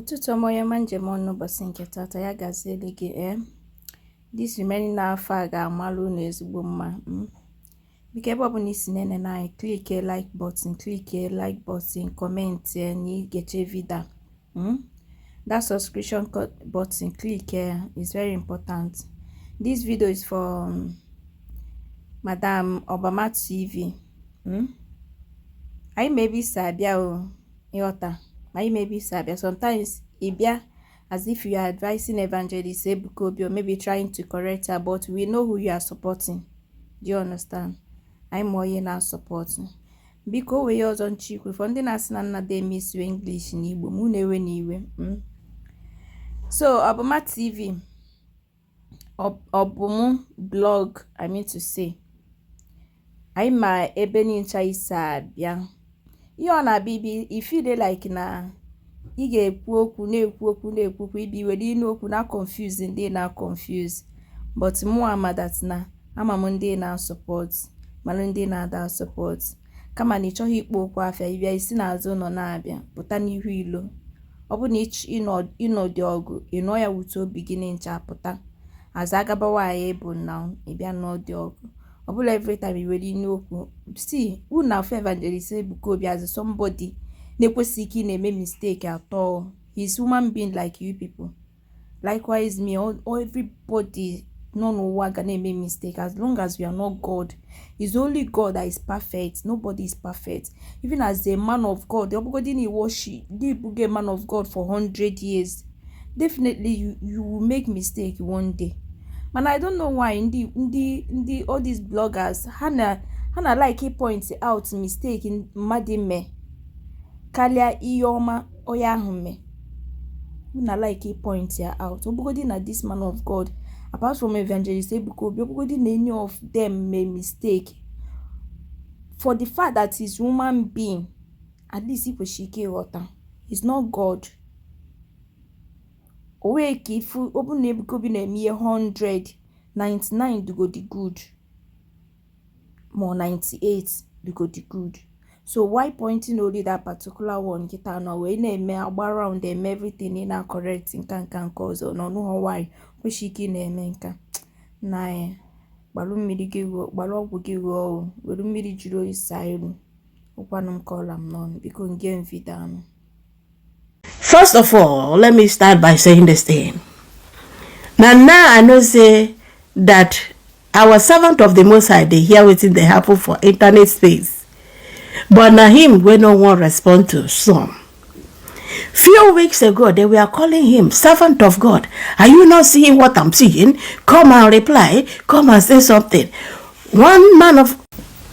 Ụtụtụ ọma onye ma njem ọnụ ụbọchị nke tata ya gazieli gị this remaining n'afọ a ga-amalụ unu ezigbo mma. Biko ebe ọbụla isi nene na anyị click like button, comment na igeche video. That subscription button click is very important. This video is for Madam Obama TV. I maybe sabia o yota. I maybe sabia. Sometimes ibia as if you are advising Evangelist Ebuka Obi or maybe trying to correct her, but we know who you are supporting. Do you understand? I'm more now supporting. Biko we yours on chick with funding as na they miss you English in Igbo. Munewe niwe. So Obama TV Obum blog, I mean to say. I'm my ebony chaisa bia. You na bibi if you dey like na ị ga-ekwu okwu na-ekwu ibi were inu okwu na confusing dey na confuse, but Muhammad that na ama m ndị na support malụ ndị na-ada support kama na ịchọghị ikpo okwu afia ibia isi n'azụ nọ na-abịa pụta n'ihu ilo. Ọ bụ na ịnọ dị ọgụ ịnọ ya wute obi gị ncha pụta aza agabawa ya bụ na ịbịa nọ dị ọgụ. Ọ bụla every time you were inu okwu see una for Evangelist Ebuka Obi as somebody nekwesiki na-eme mistake at all. He's human being like you people. Likewise me, all everybody no ga na-eme mistake. As long as we are not God, it's only God that is perfect. Nobody is perfect. Even as a man of God, the man of God for 100 years, definitely you will make mistake one day. Man, I don't know why in the all these bloggers Hannah like he points out mistake in madime kalia iyoma oyahume. Una like he points out. Obugodi na this man of God, apart from Evangelist Ebuka Obi, obugodi na any of them made mistake. For the fact that he's human being, at least he was shike water. He's not God. Oweki ifu Obum na Ebuka Obi na eme 100, 99 do go the good. More 98 do go the good. So why pointing only that particular one? Kita no we na eme agba around them everything in a correct nkan cause no why we shiki na eme nka na gbalu mmiri gị gbalu ọgwụ gị o welu mmiri juru isa ilu ụkwanụ call am non biko nge mvidano. First of all, let me start by saying this thing. Now I know say that our servant of the Most High, they hear within the happen for internet space. But now him, we no one respond to some. Few weeks ago, they were calling him servant of God. Are you not seeing what I'm seeing? Come and reply. Come and say something. One man of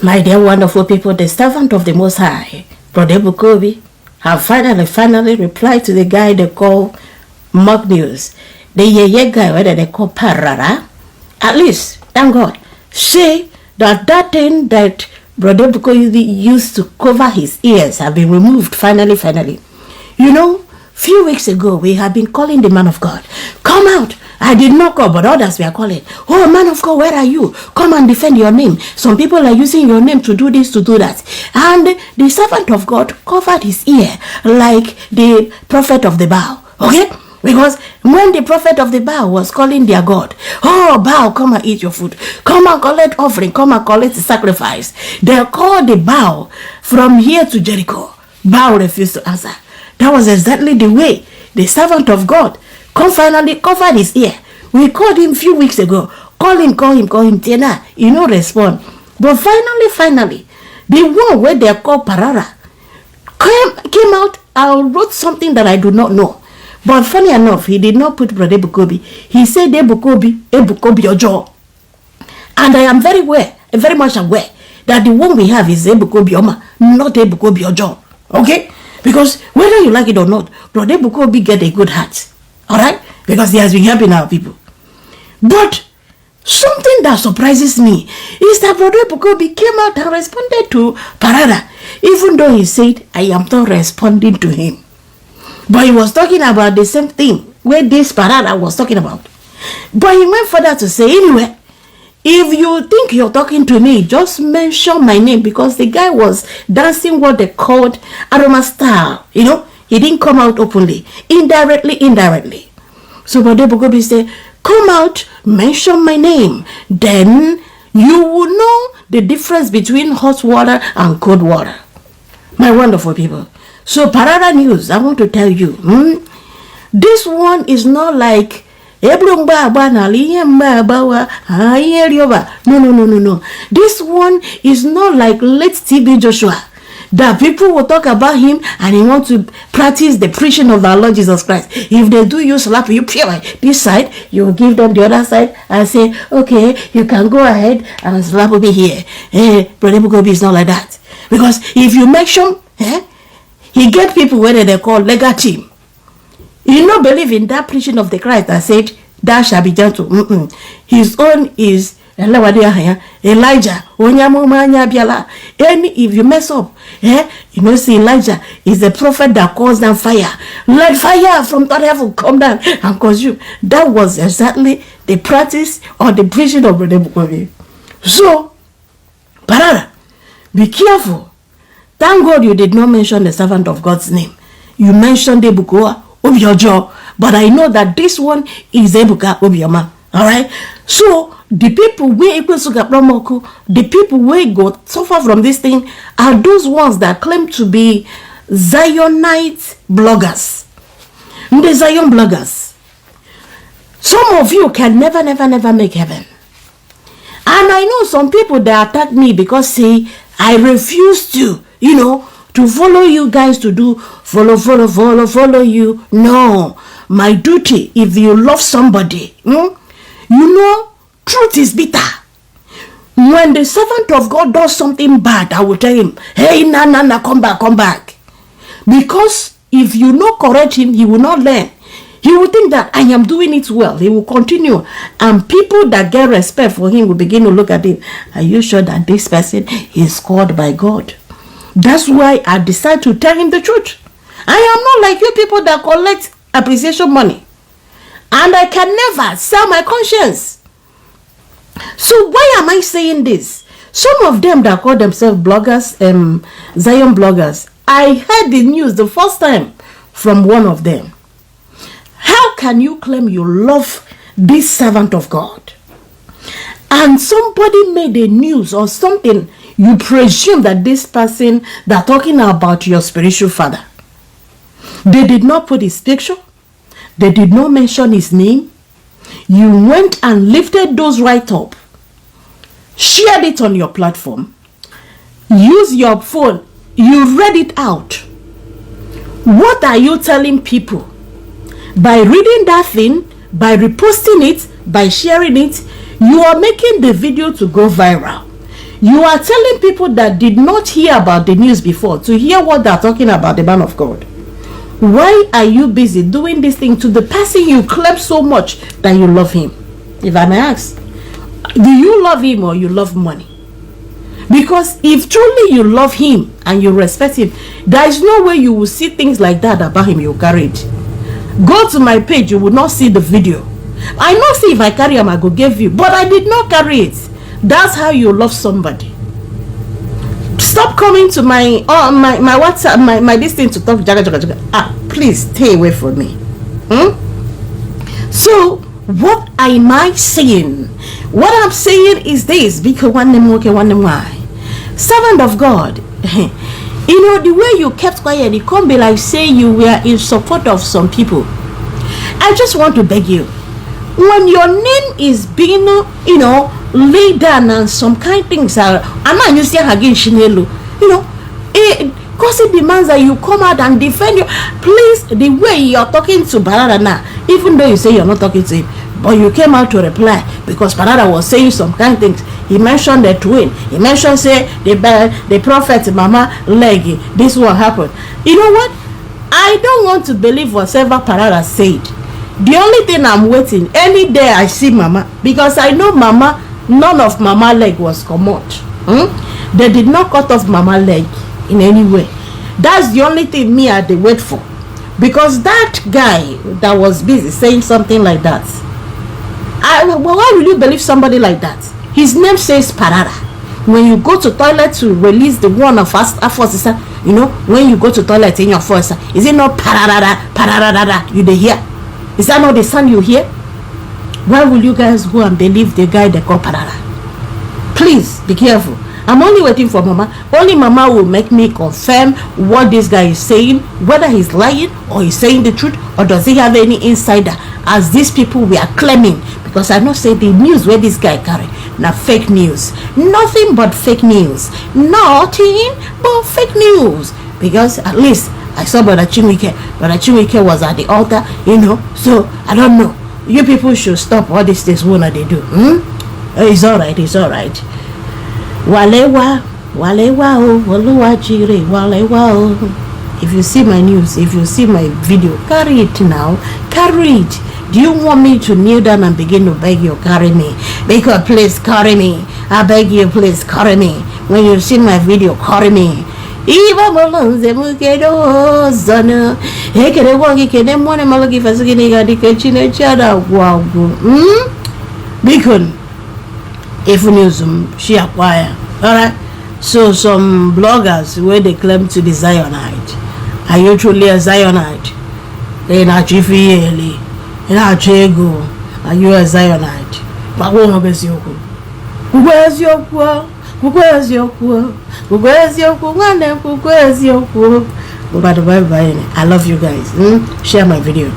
my dear wonderful people, the servant of the Most High, Brother Ebuka Obi, have finally replied to the guy they call Mock News. The yeye guy, whether they call Parara. At least, thank God, say that thing that Brother Ebuka Obi used to cover his ears have been removed finally. You know, few weeks ago, we have been calling the man of God. Come out. I did not call, but others were calling. Oh, man of God, where are you? Come and defend your name. Some people are using your name to do this, to do that. And the servant of God covered his ear like the prophet of the Baal. Okay? Because when the prophet of the Baal was calling their God, oh, Baal, come and eat your food. Come and collect offering. Come and collect the sacrifice. They called the Baal from here to Jericho. Baal refused to answer. That was exactly the way the servant of God finally covered his ear. We called him a few weeks ago. Call him. Tina, you know, respond. But finally, the one where they called Parara came out and wrote something that I do not know. But funny enough, he did not put Brother Ebuka Obi. He said Ebuka Obi Ojo. And I am very much aware that the one we have is Ebuka Obi Oma, not Ebuka Obi Ojo. Okay? Because whether you like it or not, Brother Ebuka Obi get a good heart. Alright? Because he has been helping our people. But something that surprises me is that Brother Ebuka Obi came out and responded to Parada, even though he said, I am not responding to him. But he was talking about the same thing where this Parada was talking about. But he went further to say, anyway, if you think you're talking to me, just mention my name, because the guy was dancing what they called aroma style. You know, He didn't come out openly. Indirectly. So Brother Ebuka Obi said, come out, mention my name. Then you will know the difference between hot water and cold water. My wonderful people. So Parada News, I want to tell you, this one is not like no. This one is not like late TB Joshua, that people will talk about him and he want to practice the preaching of our Lord Jesus Christ. If they do you slap you this side, you will give them the other side and say, okay, you can go ahead and slap me here. Brother Ebuka Obi is not like that. Because if you mention, he get people where they call legal team. You don't believe in that preaching of the Christ that said, thou shall be gentle. His own is Elijah. If you mess up, you know, see, Elijah is the prophet that calls down fire. Let fire from the heaven come down and consume. That was exactly the practice or the preaching of Brother Ebuka Obi. So, Parada, be careful. Thank God you did not mention the servant of God's name. You mentioned Ebuka Obi, but I know that this one is Ebuka Obi. Alright? So, the people the people who go suffer from this thing are those ones that claim to be Zionite bloggers. The Zion bloggers. Some of you can never make heaven. And I know some people that attack me because say I refuse to, to follow you guys to do follow you. No. My duty, if you love somebody, truth is bitter. When the servant of God does something bad, I will tell him, hey, nah, come back. Because if you not correct him, he will not learn. He will think that I am doing it well. He will continue. And people that get respect for him will begin to look at him. Are you sure that this person is called by God? That's why I decide to tell him the truth. I am not like you people that collect appreciation money. And I can never sell my conscience. So why am I saying this? Some of them that call themselves bloggers, Zion bloggers, I heard the news the first time from one of them. How can you claim you love this servant of God? And somebody made a news or something, you presume that this person they're talking about your spiritual father. They did not put his picture. They did not mention his name. You went and lifted those right up, shared it on your platform, use your phone, you read it out. What are you telling people? By reading that thing, by reposting it, by sharing it, you are making the video to go viral. You are telling people that did not hear about the news before to hear what they are talking about the man of God. Why are you busy doing this thing to the person you claim so much that you love him? If I may ask, do you love him or you love money? Because if truly you love him and you respect him, there is no way you will see things like that about him you carried. Go to my page, you will not see the video. I know see if I carry him, I go give you, but I did not carry it. That's how you love somebody. Stop coming to my WhatsApp, my this thing to talk jaga. Please stay away from me. So what am I saying? What I'm saying is this, because one name why. Servant of God, the way you kept quiet, it can't be like saying you were in support of some people. I just want to beg you, when your name is being, laid down and some kind things are, I'm not using again Shinelu, because it demands that you come out and defend you. Please, the way you're talking to Parada now, even though you say you're not talking to him, but you came out to reply because Parada was saying some kind of things. He mentioned the twin. He mentioned, say, the prophet, Mama, Leggy. This will happen. You know what? I don't want to believe whatever Parada said. The only thing I'm waiting, any day I see Mama, because I know Mama, none of Mama leg was commode. They did not cut off Mama leg in any way. That's the only thing me I did wait for. Because that guy that was busy saying something like that, why will you believe somebody like that? His name says Parada. when you go to toilet to release the one of us, you know, when you go to toilet in your voice, is it not pararara, pararara, you dey hear? Is that not the sound you hear? Why will you guys go and believe the guy they call parara? Please be careful. I'm only waiting for Mama. Only Mama will make me confirm what this guy is saying, whether he's lying or he's saying the truth, or does he have any insider, as these people we are claiming. Because I know say the news where this guy carry now fake news, nothing but fake news, nothing but fake news. Because at least I saw Brother Chinwike was at the altar, you know. So I don't know. You people should stop all these things when they do. It's alright. Walewa, oh, Waluwa Jire, Walewa, oh. If you see my news, if you see my video, carry it now. Carry it. Do you want me to kneel down and begin to beg you, carry me? Because please carry me. I beg you, please carry me. When you see my video, carry me. Iba molonze mukedo zana. Hekere wangi kene mwane malogi fasugini gadi kechine chada wagu. Bikon. If news she acquire. Alright. So some bloggers where they claim to be Zionite. Are you truly a Zionite? They not chiefly. Chego. Are you a Zionite? But won't be so good. Where's your poor? Where's your poor? Where's your poor? Where's your poor? Bye bye. I love you guys. Share my video.